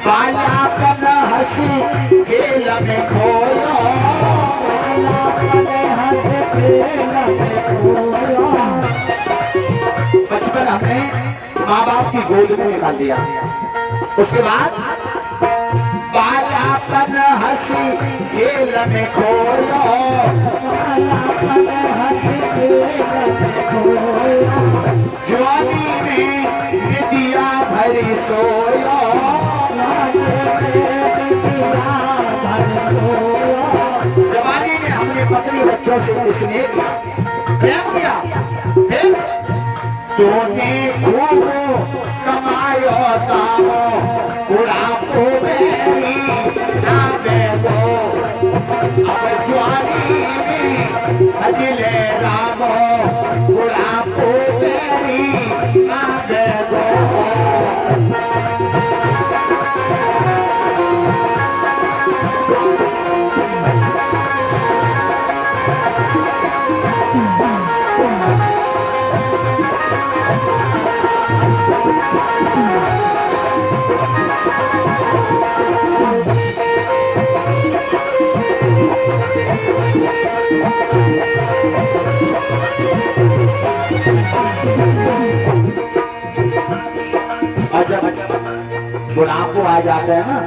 बालापन हंसी खेल में खोया, बचपन हमने माँ बाप की गोद में निकाल दिया। उसके बाद बालापन हंसी खेल में खोया, जवानी में विद्या भरी सोया, जवानी में हमने पत्नी बच्चों से स्नेह किया, प्रेम किया, फिर तूने खूब कमायो दामो बुढ़ापो मेरी आवे वो, अब जवानी में सजले रामो बुढ़ापो मेरी आवे वो। बुढ़ापो आ जाता है ना,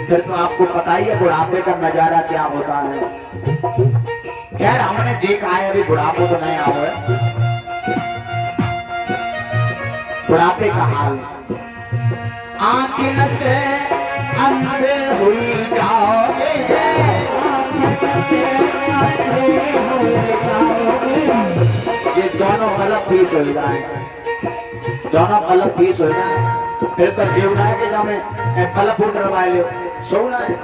फिर तो आपको पता ही है बुढ़ापे का नजारा क्या होता है। खैर हमने देखा है, अभी बुढ़ापो तो नहीं आओ है, बुढ़ापे का हाल आंखें से अंधे हुई जाओगे, ये दोनों गलत फीस हो जाए, दोनों गलत फीस हो जाए, फिर तो जीवना है कि जामे पल फूट करवाए लो सोना है।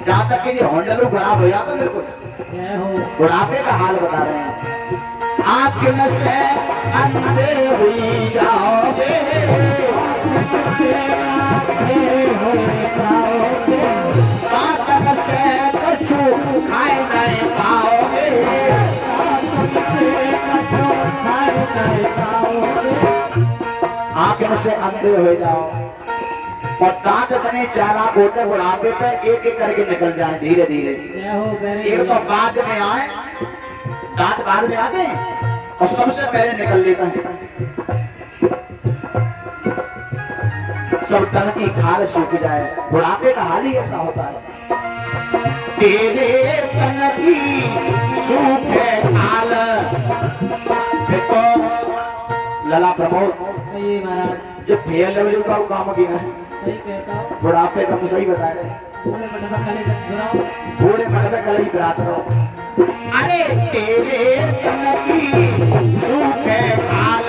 जहां तक कि होंडलू खराब हो जाता मेरे को, बुढ़ापे का हाल बता रहे हैं। आंख से अंधे हुई जाओगे, कांच से कछु खाए नहीं पाओगे, आंख से अंधे हो जाओ और दांत इतने चालाक होते बुढ़ापे पे एक एक करके निकल जाए धीरे धीरे, एक तो बाद में आए, दांत बाद में आते हैं और सबसे पहले निकल लेता है, सब तन की खाल सूख जाए। बुढ़ापे का हाल ही ऐसा होता है, तेरे तन की सूखे खाल। देखो लला प्रमोद जब फेल लेवल का काम की है, बुढ़ापे का तो सही बता रहे, बूढ़े मतलब कल ही बरात रहो। अरे तेरे तन की सूखे खाल,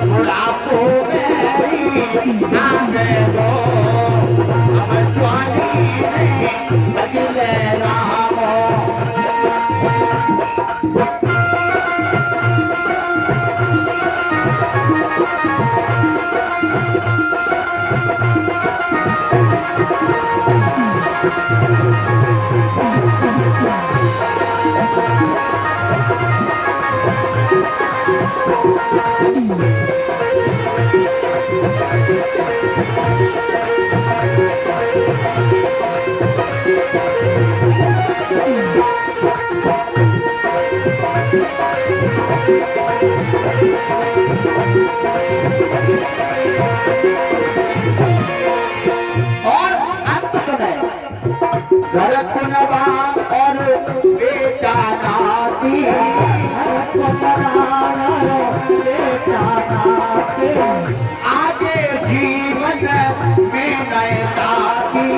बुढ़ापो मेरी आगे लो, अब जवानी में बजले रामो। और अंत समय घर कुनवा और बेटा नाती, आगे जीवन में नए साथी,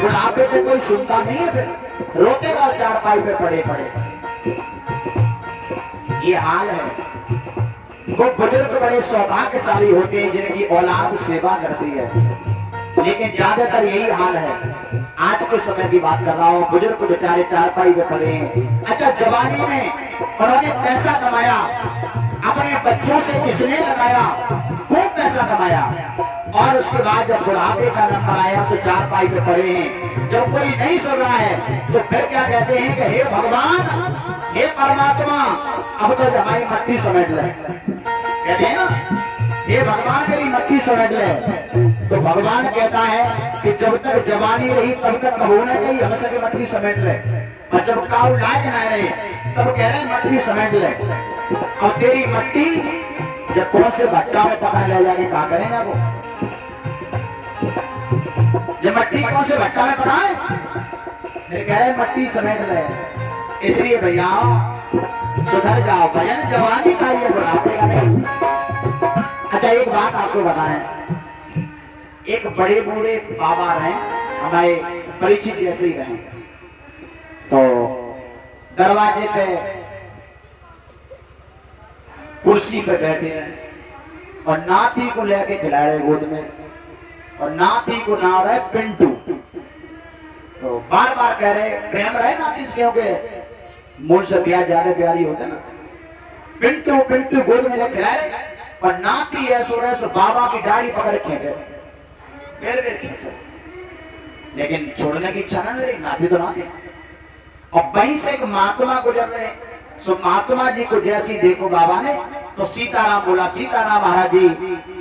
बुढ़ापे पे कोई सुनता नहीं है, फिर रोते रहो चारपाई पे पड़े पड़े। ये हाल है। वो बुजुर्ग बड़े सौभाग्यशाली होते हैं जिनकी औलाद सेवा करती है, लेकिन ज्यादातर यही हाल है। आज के समय की बात कर रहा हूँ, बुजुर्ग बेचारे चारपाई पे पड़े हैं। अच्छा जवानी में उन्होंने पैसा कमाया, अपने बच्चों से किसने लगाया, खूब पैसा कमाया, और उसके बाद जब बुढ़ापे का नंबर आया तो चारपाई पे पड़े हैं, जब कोई नहीं सुन रहा है तो फिर क्या कहते हैं कि हे भगवान, हे परमात्मा, अब तो हमारी मट्टी समेट ले। कहते हैं ना, हे भगवान मेरी मट्टी समेट ले। तो भगवान कहता है कि जब तक जवानी रही तब तक कहो ना कहीं हम सके मट्टी समेट ले, और जब काऊ लायक ना रहे तब कह रहे हैं मट्टी समेट ले। और तेरी मट्टी जब कौन से भट्टा में पका ले जाके क्या करेंगे वो, ये मट्टी कौन से भट्टा में पकाए, फिर कह रहे मट्टी समेट ले। इसलिए भैया सुधर जाओ, भजन जवानी का ये बुढ़ापे का नहीं। अच्छा एक बात आपको बताएं, एक बड़े बूढ़े बाबा रहे, हमारे परिचित जैसे ही रहे, तो दरवाजे पे कुर्सी पे बैठे हैं और नाती को लेके खिला रहे गोद में, और नाती को नाम रहे पिंटू। तो बार बार कह रहे प्रेम रहे नाती से, क्योंकि मूल से प्यार ज्यादा प्यारी होते ना। पिंटू पिंटू गोद में लेके खिलाए, और नाती ऐसो बाबा की दाढ़ी पकड़ खींचे, बेर बेर खींचे, लेकिन छोड़ने की इच्छा ना रही, नाती तो नाती। और वहीं से एक महात्मा गुजर रहे, सो महात्मा जी को जैसी देखो बाबा ने तो सीताराम बोला, सीताराम महाराज जी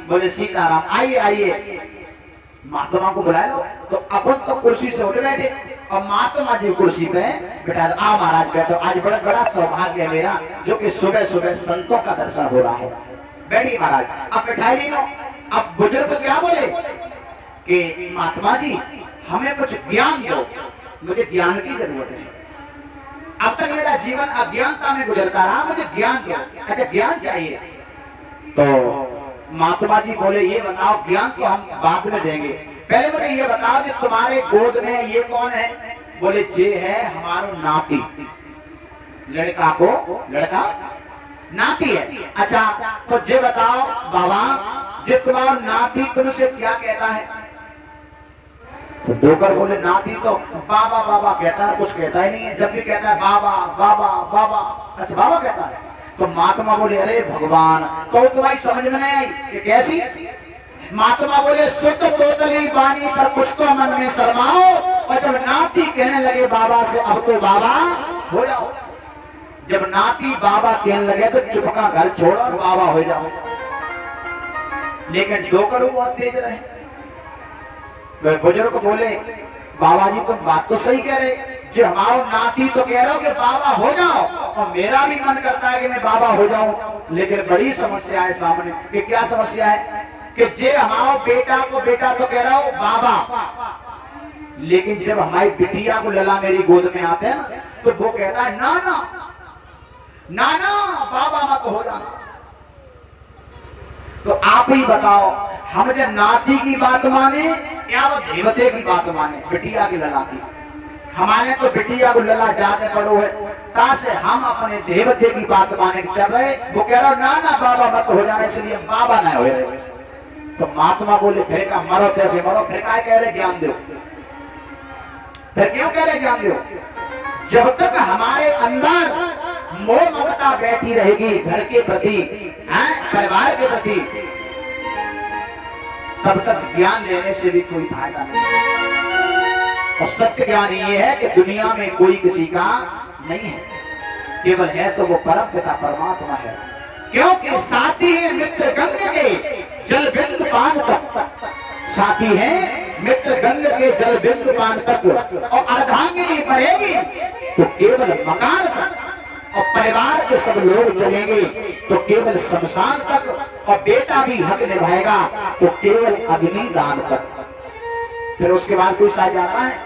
बोले सीताराम, आइए आइए। महात्मा को बुलाया तो अपन तो कुर्सी से उठ बैठे और महात्मा जी कुर्सी पे बैठा, आ महाराज बैठो, आज बड़ा बड़ा सौभाग्य है मेरा जो कि सुबह सुबह संतों का दर्शन हो रहा है। बैठी महाराज, अब बैठा ली लो। अब बुजुर्ग क्या बोले कि महात्मा जी हमें कुछ ज्ञान दो, मुझे ज्ञान की जरूरत है, अब तक मेरा जीवन अज्ञानता में गुजरता रहा, मुझे ज्ञान दो। अच्छा ज्ञान चाहिए, तो महात्मा जी बोले ये बताओ, ज्ञान तो हम बाद में देंगे, पहले मुझे ये बताओ कि तुम्हारे गोद में ये कौन है। बोले जे है हमारो नाती, लड़का को लड़का नाती है। अच्छा तो जे बताओ बाबा, जे तुम्हारा नाती तुमसे क्या कहता है। तो डोकर बोले नाती तो बाबा बाबा कहता है, कुछ कहता ही नहीं है, जब भी कहता है बाबा बाबा बाबा। अच्छा बाबा कहता है। तो महात्मा बोले अरे भगवान, तो तुम्हारी समझ में नहीं आई कि कैसी। महात्मा बोले शुद्ध तोतली बानी पर कुछ तो मन में शर्माओ, और जब नाती कहने लगे बाबा से अब तो बाबा हो जाओ, जब नाती बाबा कहने लगे तो चुपका घर छोड़ो और बाबा हो जाओ। लेकिन डोकर बहुत तेज रहे, बुजुर्ग बोले बाबा जी तुम बात तो सही कह रहे, जो हमारा नाती तो कह रहे हो कि बाबा हो जाओ, और मेरा भी मन करता है कि मैं बाबा हो जाऊं, लेकिन बड़ी समस्या है सामने। कि क्या समस्या है कि जे हमारा बेटा को बेटा तो कह रहा हो बाबा, लेकिन जब हमारी बिटिया को लला मेरी गोद में आते हैं ना तो वो कहता है नाना नाना बाबा मत हो जाना। तो आप ही बताओ, हम जब नाती की बात माने या वो देवते की बात माने, बिटिया की लला की। हमारे तो बिटिया को लला जाते पड़ो है, तासे हम अपने देवते की बात माने चल रहे, वो कह रहा नाना बाबा मत हो जाना, इसलिए बाबा ना हो रहे। तो महात्मा बोले फिर का मरो कैसे मरो, फिर क्या कह रहे ज्ञान दो, फिर क्यों कह रहे ज्ञान दो। जब तक हमारे अंदर मोह ममता बैठी रहेगी घर के प्रति, परिवार के प्रति, तब तक ज्ञान लेने से भी कोई फायदा नहीं। और सत्य ज्ञान ये है कि दुनिया में कोई किसी का नहीं है, केवल है तो वो परम पिता परमात्मा है। क्योंकि साथी है मित्र गंग के जल बिंदु पान तक, साथी है मित्र गंग के जल बिंदु पान तक, और अर्धांगिनी बढ़ेगी तो केवल मकान तक, और परिवार के सब लोग चलेंगे तो केवल शमशान तक, और बेटा भी हक निभाएगा तो केवल अग्नि दान तक। फिर उसके बाद कोई साथ जाता है,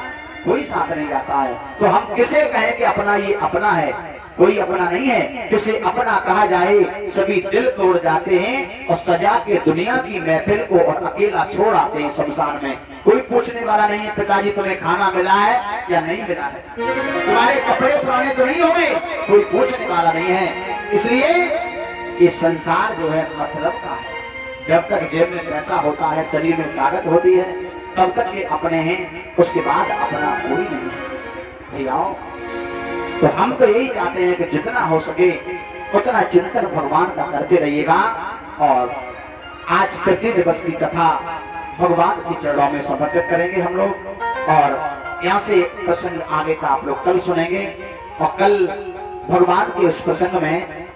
कोई साथ नहीं जाता है। तो हम किसे कहें कि अपना ये अपना है, कोई अपना नहीं है। किसे अपना कहा जाए सभी दिल तोड़ जाते हैं और सजा के दुनिया की महफिल को और अकेला छोड़ आते हैं शमशान में। कोई पूछने वाला नहीं है पिताजी तुम्हें खाना मिला है या नहीं मिला है, तुम्हारे कपड़े पुराने तो नहीं हो गए, कोई पूछने वाला नहीं है। इसलिए कि संसार जो है मतलब का है, जब तक जेब में पैसा होता है, शरीर में ताकत होती है, तब तक ये अपने हैं, उसके बाद अपना कोई नहीं है। भैया तो हम तो यही चाहते हैं कि जितना हो सके उतना चिंतन भगवान का करते रहिएगा। और आज प्रति दिवस की कथा भगवान के चरणों में समर्पित करेंगे हम लोग। और यहाँ से प्रसंग आगे का आप लोग कल सुनेंगे और कल भगवान के उस प्रसंग में